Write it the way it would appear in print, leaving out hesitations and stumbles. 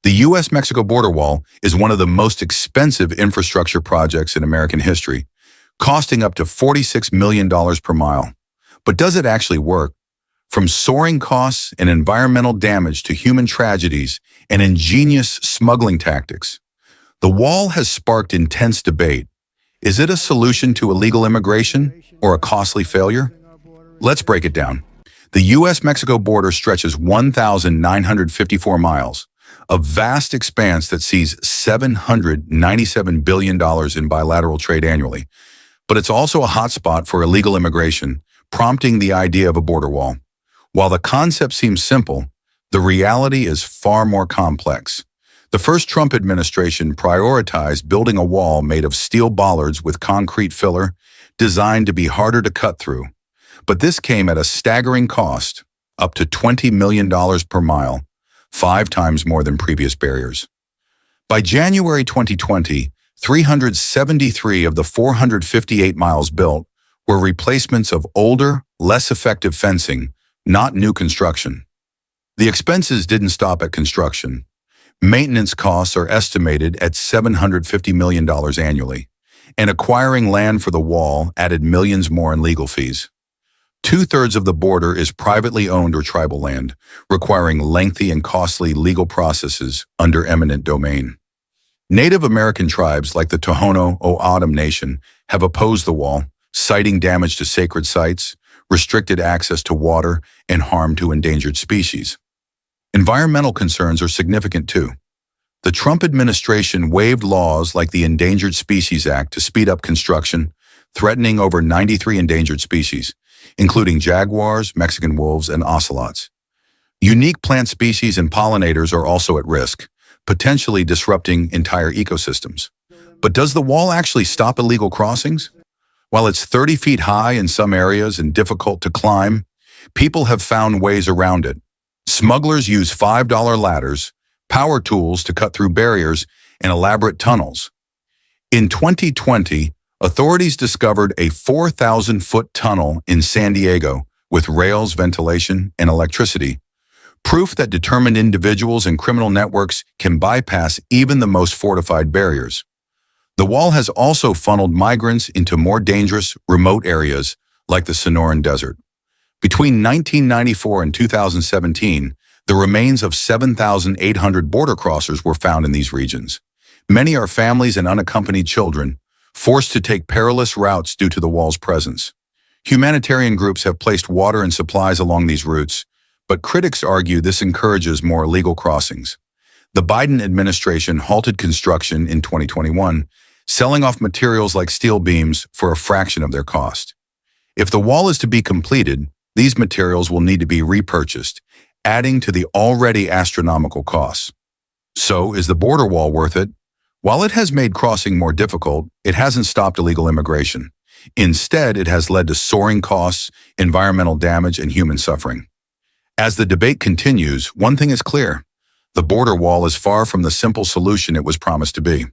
The U.S.-Mexico border wall is one of the most expensive infrastructure projects in American history, costing up to $46 million per mile. But does it actually work? From soaring costs and environmental damage to human tragedies and ingenious smuggling tactics, the wall has sparked intense debate. Is it a solution to illegal immigration or a costly failure? Let's break it down. The U.S.-Mexico border stretches 1,954 miles, a vast expanse that sees $797 billion in bilateral trade annually. But it's also a hotspot for illegal immigration, prompting the idea of a border wall. While the concept seems simple, the reality is far more complex. The first Trump administration prioritized building a wall made of steel bollards with concrete filler, designed to be harder to cut through. But this came at a staggering cost, up to $20 million per mile, 5 times more than previous barriers. By January 2020, 373 of the 458 miles built were replacements of older, less effective fencing, not new construction. The expenses didn't stop at construction. Maintenance costs are estimated at $750 million annually, and acquiring land for the wall added millions more in legal fees. 2/3 of the border is privately owned or tribal land, requiring lengthy and costly legal processes under eminent domain. Native American tribes like the Tohono O'odham Nation have opposed the wall, citing damage to sacred sites, restricted access to water, and harm to endangered species. Environmental concerns are significant too. The Trump administration waived laws like the Endangered Species Act to speed up construction, threatening over 93 endangered species, including jaguars, Mexican wolves, and ocelots. Unique plant species and pollinators are also at risk, potentially disrupting entire ecosystems. But does the wall actually stop illegal crossings? While it's 30 feet high in some areas and difficult to climb, people have found ways around it. Smugglers use $5 ladders, power tools to cut through barriers, and elaborate tunnels. In 2020, authorities discovered a 4,000-foot tunnel in San Diego with rails, ventilation, and electricity, proof that determined individuals and criminal networks can bypass even the most fortified barriers. The wall has also funneled migrants into more dangerous, remote areas like the Sonoran Desert. Between 1994 and 2017, the remains of 7,800 border crossers were found in these regions. Many are families and unaccompanied children, forced to take perilous routes due to the wall's presence. Humanitarian groups have placed water and supplies along these routes, but critics argue this encourages more illegal crossings. The Biden administration halted construction in 2021, selling off materials like steel beams for a fraction of their cost. If the wall is to be completed, these materials will need to be repurchased, adding to the already astronomical costs. So, is the border wall worth it? While it has made crossing more difficult, it hasn't stopped illegal immigration. Instead, it has led to soaring costs, environmental damage, and human suffering. As the debate continues, one thing is clear: the border wall is far from the simple solution it was promised to be.